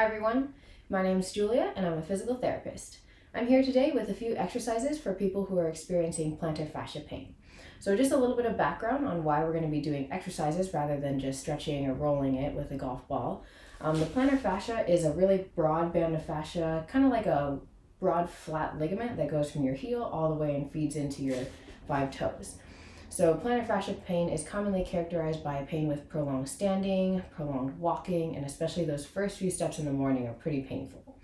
Hi everyone, my name is Julia and I'm a physical therapist. I'm here today with a few exercises for people who are experiencing plantar fascia pain. So just a little bit of background on why we're going to be doing exercises rather than just stretching or rolling it with a golf ball. The plantar fascia is a really broad band of fascia, kind of like a broad flat ligament that goes from your heel all the way and feeds into your 5 toes. So plantar fascia pain is commonly characterized by pain with prolonged standing, prolonged walking, and especially those first few steps in the morning are pretty painful.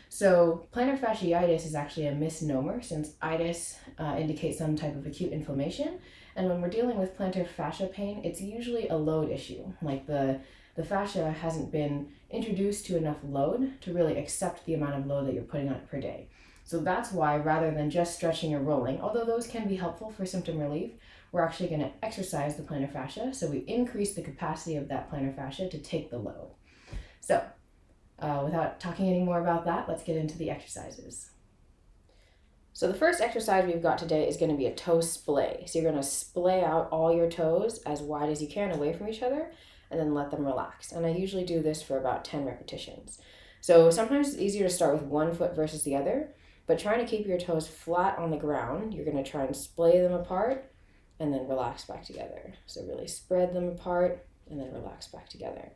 So plantar fasciitis is actually a misnomer since itis indicates some type of acute inflammation. And when we're dealing with plantar fascia pain, it's usually a load issue, like the fascia hasn't been introduced to enough load to really accept the amount of load that you're putting on it per day. So that's why, rather than just stretching or rolling, although those can be helpful for symptom relief, we're actually going to exercise the plantar fascia, so we increase the capacity of that plantar fascia to take the load. So, without talking any more about that, let's get into the exercises. So the first exercise we've got today is going to be a toe splay. So you're going to splay out all your toes as wide as you can away from each other, and then let them relax. And I usually do this for about 10 repetitions. So sometimes it's easier to start with one foot versus the other, but trying to keep your toes flat on the ground, you're going to try and splay them apart and then relax back together. So really spread them apart and then relax back together.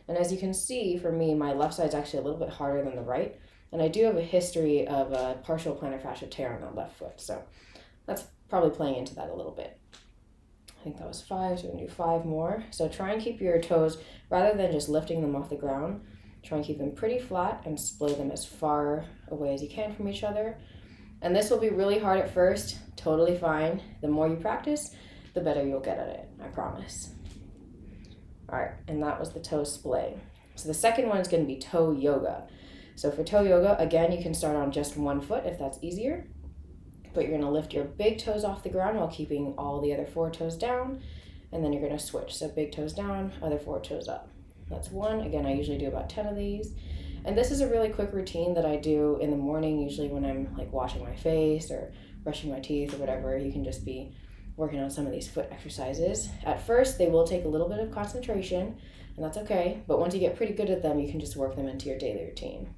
And as you can see, for me, my left side's actually a little bit harder than the right, and I do have a history of a partial plantar fascia tear on that left foot, so that's probably playing into that a little bit. I think that was 5, so we're going to do 5 more. So try and keep your toes, rather than just lifting them off the ground, try and keep them pretty flat and splay them as far away as you can from each other. And this will be really hard at first, totally fine. The more you practice, the better you'll get at it, I promise. All right, and that was the toe splay. So the second one is going to be toe yoga. So for toe yoga, again, you can start on just one foot if that's easier, but you're going to lift your big toes off the ground while keeping all the other 4 toes down, and then you're going to switch. So big toes down, other 4 toes up. That's 1. Again, I usually do about 10 of these. And this is a really quick routine that I do in the morning, usually when I'm like washing my face or brushing my teeth or whatever. You can just be working on some of these foot exercises. At first, they will take a little bit of concentration, and that's okay. But once you get pretty good at them, you can just work them into your daily routine.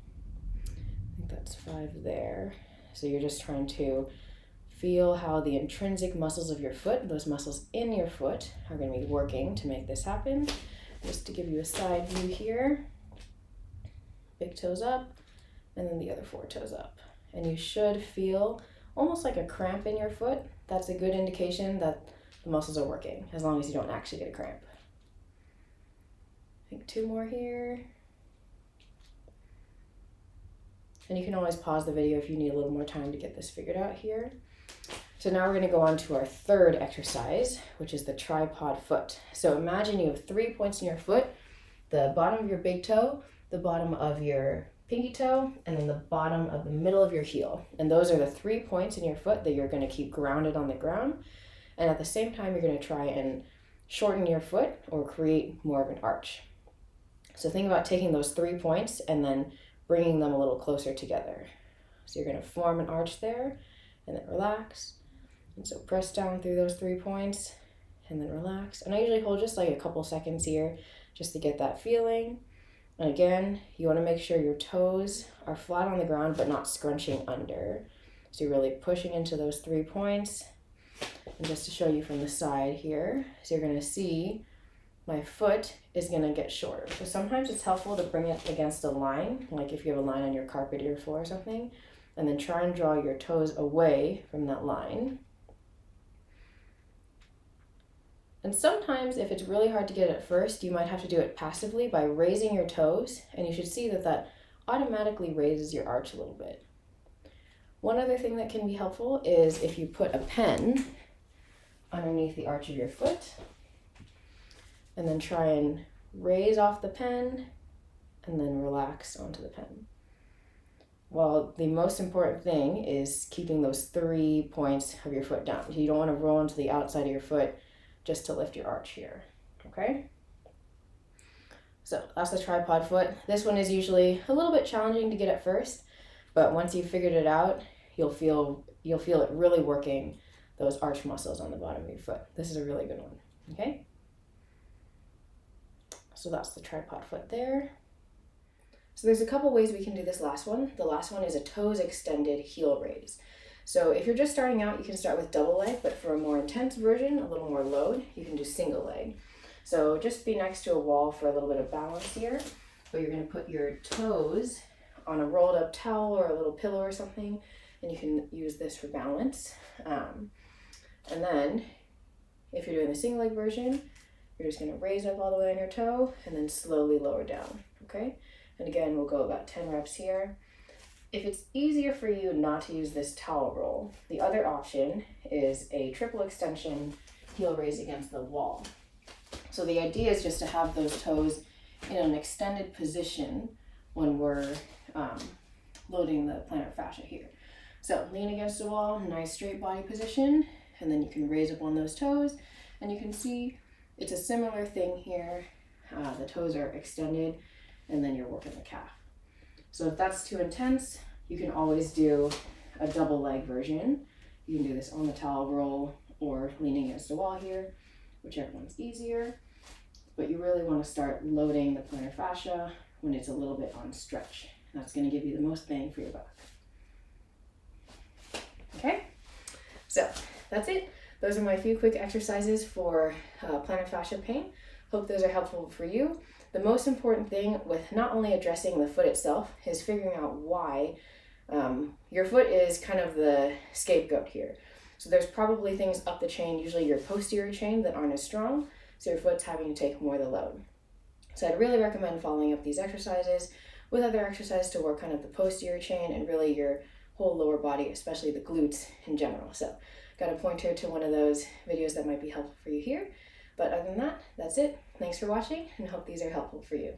I think that's 5 there. So you're just trying to feel how the intrinsic muscles of your foot, those muscles in your foot, are going to be working to make this happen. Just to give you a side view here. Big toes up, and then the other 4 toes up. And you should feel almost like a cramp in your foot. That's a good indication that the muscles are working, as long as you don't actually get a cramp. I think 2 more here. And you can always pause the video if you need a little more time to get this figured out here. So now we're going to go on to our third exercise, which is the tripod foot. So imagine you have 3 points in your foot, the bottom of your big toe, the bottom of your pinky toe, and then the bottom of the middle of your heel. And those are the 3 points in your foot that you're going to keep grounded on the ground. And at the same time, you're going to try and shorten your foot or create more of an arch. So think about taking those 3 points and then bringing them a little closer together. So you're going to form an arch there and then relax. And so press down through those 3 points and then relax. And I usually hold just like a couple seconds here just to get that feeling. And again, you want to make sure your toes are flat on the ground but not scrunching under. So you're really pushing into those 3 points. And just to show you from the side here, so you're going to see my foot is going to get shorter. So sometimes it's helpful to bring it against a line, like if you have a line on your carpet or your floor or something, and then try and draw your toes away from that line. And sometimes, if it's really hard to get at first, you might have to do it passively by raising your toes, and you should see that that automatically raises your arch a little bit. One other thing that can be helpful is if you put a pen underneath the arch of your foot, and then try and raise off the pen, and then relax onto the pen. Well, the most important thing is keeping those 3 points of your foot down. You don't want to roll into the outside of your foot just to lift your arch here, okay? So that's the tripod foot. This one is usually a little bit challenging to get at first, but once you've figured it out, you'll feel it really working those arch muscles on the bottom of your foot. This is a really good one, okay? So that's the tripod foot there. So there's a couple ways we can do this last one. The last one is a toes extended heel raise. So if you're just starting out, you can start with double leg, but for a more intense version, a little more load, you can do single leg. So just be next to a wall for a little bit of balance here, but you're going to put your toes on a rolled up towel or a little pillow or something, and you can use this for balance. And then if you're doing the single leg version, you're just going to raise up all the way on your toe and then slowly lower down, okay? And again, we'll go about 10 reps here. If it's easier for you not to use this towel roll, the other option is a triple extension heel raise against the wall. So the idea is just to have those toes in an extended position when we're loading the plantar fascia here. So lean against the wall, nice straight body position, and then you can raise up on those toes, and you can see it's a similar thing here. The toes are extended, and then you're working the calf. So if that's too intense, you can always do a double leg version. You can do this on the towel roll or leaning against the wall here, whichever one's easier. But you really want to start loading the plantar fascia when it's a little bit on stretch. That's going to give you the most bang for your buck. Okay, so that's it. Those are my few quick exercises for plantar fascia pain. Hope those are helpful for you. The most important thing with not only addressing the foot itself is figuring out why your foot is kind of the scapegoat here. So there's probably things up the chain, usually your posterior chain, that aren't as strong, so your foot's having to take more of the load. So I'd really recommend following up these exercises with other exercises to work kind of the posterior chain and really your whole lower body, especially the glutes in general. So got a pointer to one of those videos that might be helpful for you here. But other than that, that's it. Thanks for watching, and hope these are helpful for you.